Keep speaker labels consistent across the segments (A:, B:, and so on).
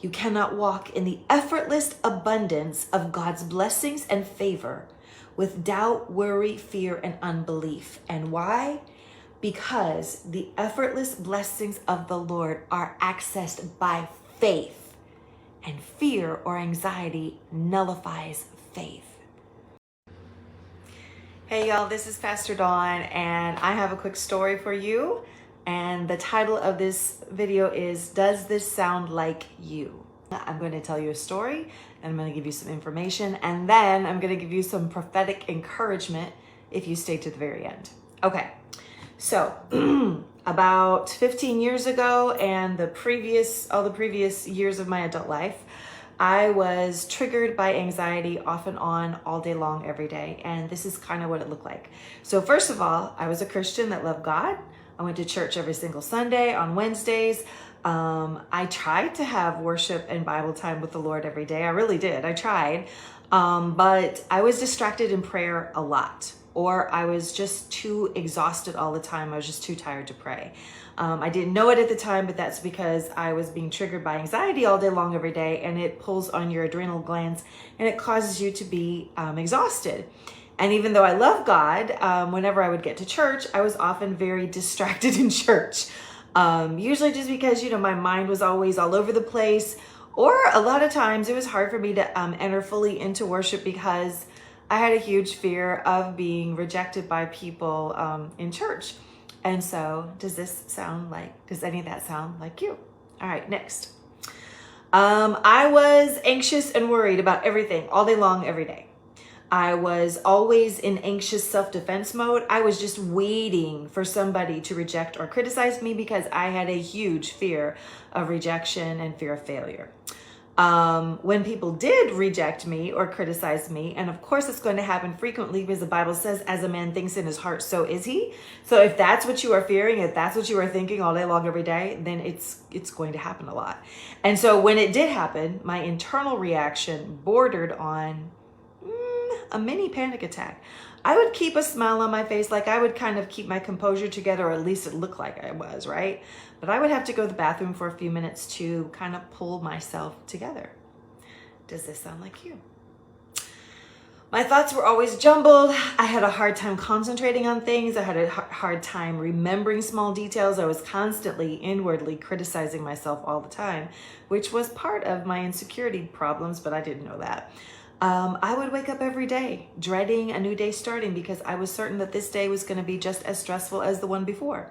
A: You cannot walk in the effortless abundance of God's blessings and favor with doubt, worry, fear, and unbelief. And why? Because the effortless blessings of the Lord are accessed by faith, and fear or anxiety nullifies faith. Hey y'all, this is Pastor Dawn, and I have a quick story for you. And the title of this video is, Does This Sound Like You? I'm going to tell you a story, and I'm going to give you some information, and then I'm going to give you some prophetic encouragement if you stay to the very end. Okay, so about 15 years ago and all the previous years of my adult life, I was triggered by anxiety off and on all day long, every day. And this is kind of what it looked like. So first of all, I was a Christian that loved God. I went to church every single Sunday on Wednesdays. I tried to have worship and Bible time with the Lord every day. I really did. I tried. But I was distracted in prayer a lot, or I was just too exhausted all the time. I was just too tired to pray. I didn't know it at the time, but that's because I was being triggered by anxiety all day long, every day, and it pulls on your adrenal glands and it causes you to be exhausted. And even though I love God, whenever I would get to church, I was often very distracted in church. Usually just because, my mind was always all over the place, or a lot of times it was hard for me to enter fully into worship because I had a huge fear of being rejected by people in church. And so does any of that sound like you? All right, next. I was anxious and worried about everything all day long, every day. I was always in anxious self-defense mode. I was just waiting for somebody to reject or criticize me because I had a huge fear of rejection and fear of failure. When people did reject me or criticize me, and of course it's going to happen frequently because the Bible says, as a man thinks in his heart, so is he. So if that's what you are fearing, if that's what you are thinking all day long, every day, then it's going to happen a lot. And so when it did happen, my internal reaction bordered on a mini panic attack. I would keep a smile on my face, like I would kind of keep my composure together, or at least it looked like I was, right? But I would have to go to the bathroom for a few minutes to kind of pull myself together. Does this sound like you? My thoughts were always jumbled. I had a hard time concentrating on things. I had a hard time remembering small details. I was constantly inwardly criticizing myself all the time, which was part of my insecurity problems, but I didn't know that. I would wake up every day dreading a new day starting because I was certain that this day was going to be just as stressful as the one before.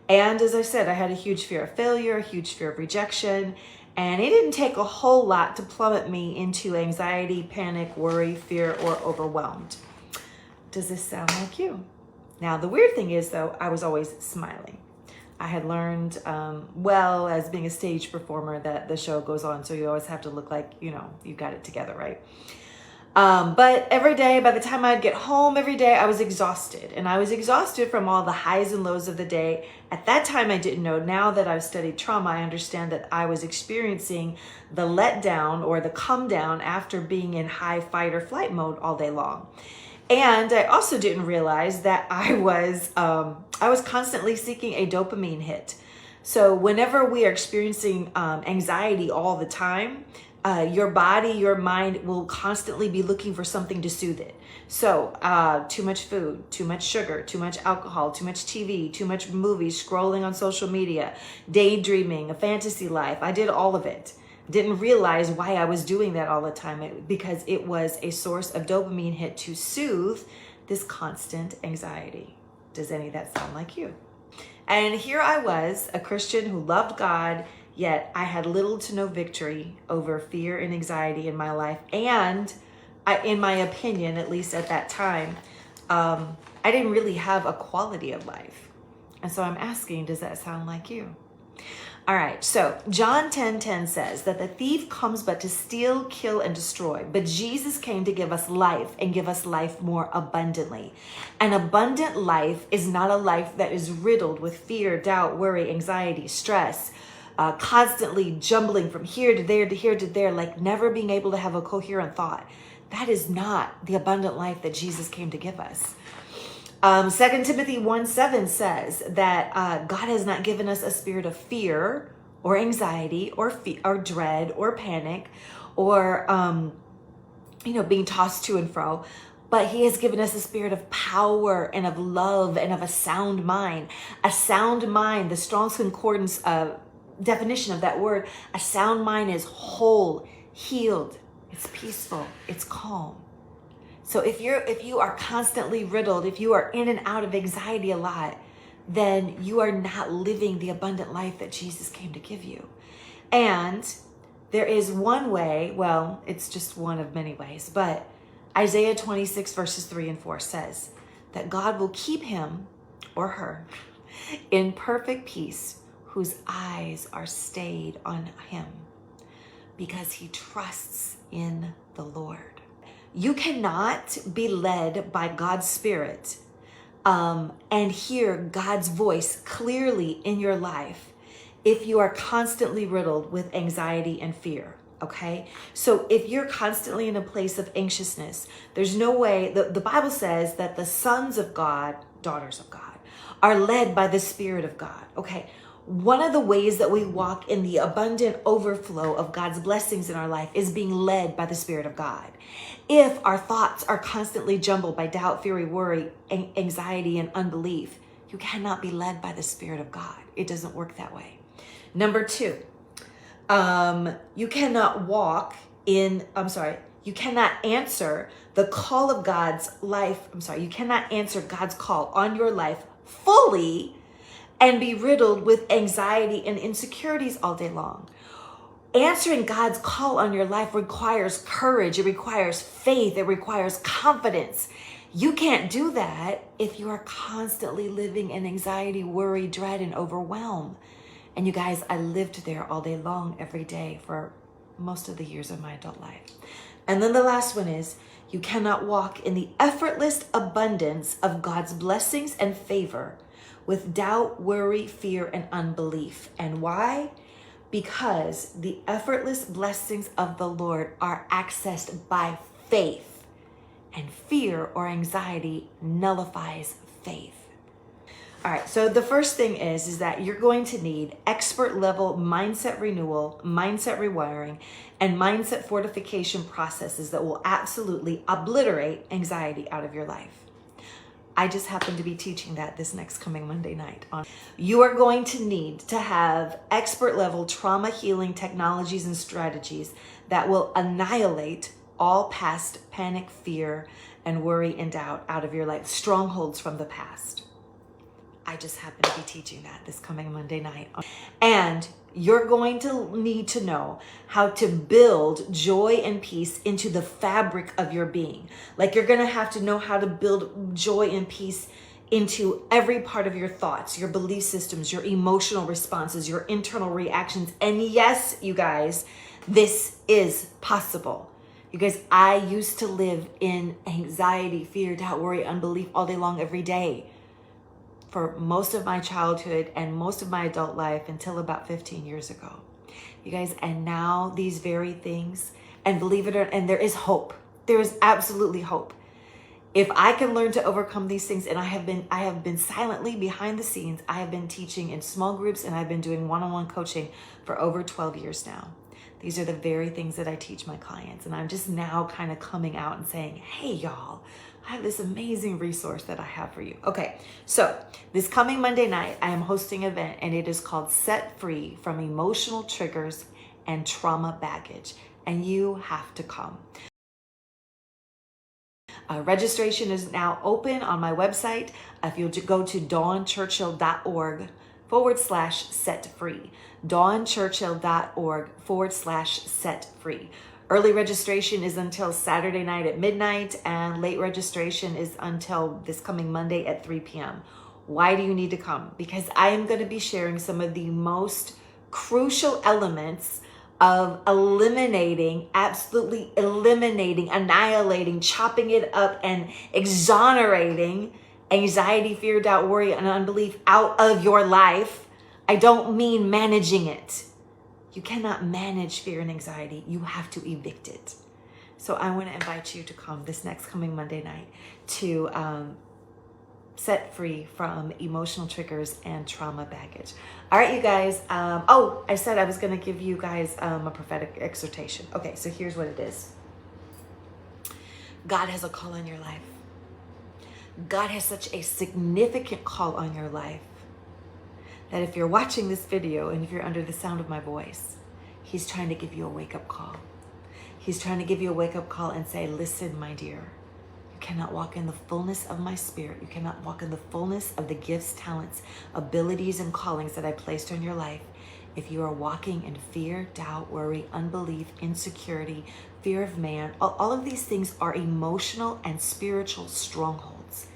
A: And as I said, I had a huge fear of failure, a huge fear of rejection, and it didn't take a whole lot to plummet me into anxiety, panic, worry, fear, or overwhelmed. Does this sound like you? Now, the weird thing is, though, I was always smiling. I had learned, as being a stage performer, that the show goes on, so you always have to look like, you've got it together, right? But every day, by the time I'd get home every day, I was exhausted. And I was exhausted from all the highs and lows of the day. At that time, I didn't know. Now that I've studied trauma, I understand that I was experiencing the letdown or the come down after being in high fight or flight mode all day long. And I also didn't realize that I was constantly seeking a dopamine hit. So whenever we are experiencing anxiety all the time, your body, your mind will constantly be looking for something to soothe it. So too much food, too much sugar, too much alcohol, too much TV, too much movies, scrolling on social media, daydreaming, a fantasy life. I did all of it. Didn't realize why I was doing that all the time, because it was a source of dopamine hit to soothe this constant anxiety. Does any of that sound like you? And here I was, a Christian who loved God, yet I had little to no victory over fear and anxiety in my life. And in my opinion, at least at that time, I didn't really have a quality of life. And so I'm asking, does that sound like you? All right, so John 10:10 says that the thief comes but to steal, kill, and destroy. But Jesus came to give us life and give us life more abundantly. An abundant life is not a life that is riddled with fear, doubt, worry, anxiety, stress, constantly jumbling from here to there to here to there, like never being able to have a coherent thought. That is not the abundant life that Jesus came to give us. 2 Timothy 1:7 says that God has not given us a spirit of fear or anxiety or or dread or panic or, being tossed to and fro. But he has given us a spirit of power and of love and of a sound mind. A sound mind, the Strong's Concordance definition of that word, a sound mind is whole, healed, it's peaceful, it's calm. So if you are constantly riddled, if you are in and out of anxiety a lot, then you are not living the abundant life that Jesus came to give you. And there is one way, well, it's just one of many ways, but Isaiah 26 verses 3 and 4 says that God will keep him or her in perfect peace whose eyes are stayed on him because he trusts in the Lord. You cannot be led by God's Spirit and hear God's voice clearly in your life if you are constantly riddled with anxiety and fear. Okay, so if you're constantly in a place of anxiousness, there's no way. The Bible says that the sons of God, daughters of God, are led by the Spirit of God. Okay, one of the ways that we walk in the abundant overflow of God's blessings in our life is being led by the Spirit of God. If our thoughts are constantly jumbled by doubt, fear, worry, anxiety, and unbelief, you cannot be led by the Spirit of God. It doesn't work that way. Number two, you cannot you cannot answer the call of God's life. You cannot answer God's call on your life fully and be riddled with anxiety and insecurities all day long. Answering God's call on your life requires courage. It requires faith. It requires confidence. You can't do that if you are constantly living in anxiety, worry, dread, and overwhelm. And you guys, I lived there all day long, every day for most of the years of my adult life. And then the last one is, you cannot walk in the effortless abundance of God's blessings and favor with doubt, worry, fear, and unbelief. And why? Because the effortless blessings of the Lord are accessed by faith, and fear or anxiety nullifies faith. All right, so the first thing is that you're going to need expert level mindset renewal, mindset rewiring, and mindset fortification processes that will absolutely obliterate anxiety out of your life. I just happen to be teaching that this next coming Monday night. You are going to need to have expert level trauma healing technologies and strategies that will annihilate all past panic, fear, and worry and doubt out of your life, strongholds from the past. I just happen to be teaching that this coming Monday night. And you're going to need to know how to build joy and peace into the fabric of your being. Like, you're going to have to know how to build joy and peace into every part of your thoughts, your belief systems, your emotional responses, your internal reactions. And yes, you guys, this is possible. You guys, I used to live in anxiety, fear, doubt, worry, unbelief all day long, every day, for most of my childhood and most of my adult life until about 15 years ago. You guys, and now these very things, and believe it or not, and there is hope. There is absolutely hope. If I can learn to overcome these things, and I have been silently behind the scenes, I have been teaching in small groups, and I've been doing one-on-one coaching for over 12 years now. These are the very things that I teach my clients. And I'm just now kind of coming out and saying, hey, y'all, I have this amazing resource that I have for you. Okay, so this coming Monday night, I am hosting an event, and it is called Set Free from Emotional Triggers and Trauma Baggage. And you have to come. Registration is now open on my website. If you'll go to dawnchurchill.org/set-free. dawnchurchill.org/set-free. Early registration is until Saturday night at midnight, and late registration is until this coming Monday at 3 p.m. Why do you need to come? Because I am going to be sharing some of the most crucial elements of absolutely eliminating, annihilating, chopping it up, and exonerating anxiety, fear, doubt, worry, and unbelief out of your life. I don't mean managing it. You cannot manage fear and anxiety. You have to evict it. So I want to invite you to come this next coming Monday night to set free from emotional triggers and trauma baggage. All right, you guys. Oh, I said I was going to give you guys a prophetic exhortation. Okay, so here's what it is. God has a call on your life. God has such a significant call on your life that if you're watching this video and if you're under the sound of my voice, he's trying to give you a wake-up call. He's trying to give you a wake-up call and say, listen, my dear, you cannot walk in the fullness of my spirit. You cannot walk in the fullness of the gifts, talents, abilities, and callings that I placed on your life if you are walking in fear, doubt, worry, unbelief, insecurity, fear of man. All of these things are emotional and spiritual strongholds.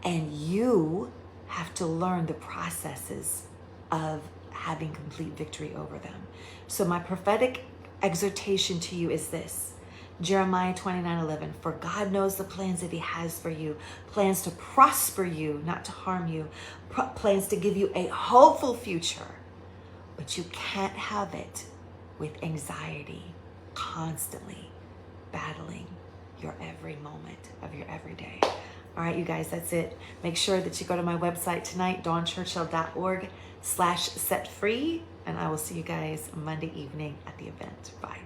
A: And you have to learn the processes of having complete victory over them. So my prophetic exhortation to you is this. Jeremiah 29:11, for God knows the plans that he has for you, plans to prosper you, not to harm you, plans to give you a hopeful future. But you can't have it with anxiety, constantly battling your every moment of your everyday. All right, you guys, that's it. Make sure that you go to my website tonight, dawnchurchill.org/setfree, and I will see you guys Monday evening at the event. Bye.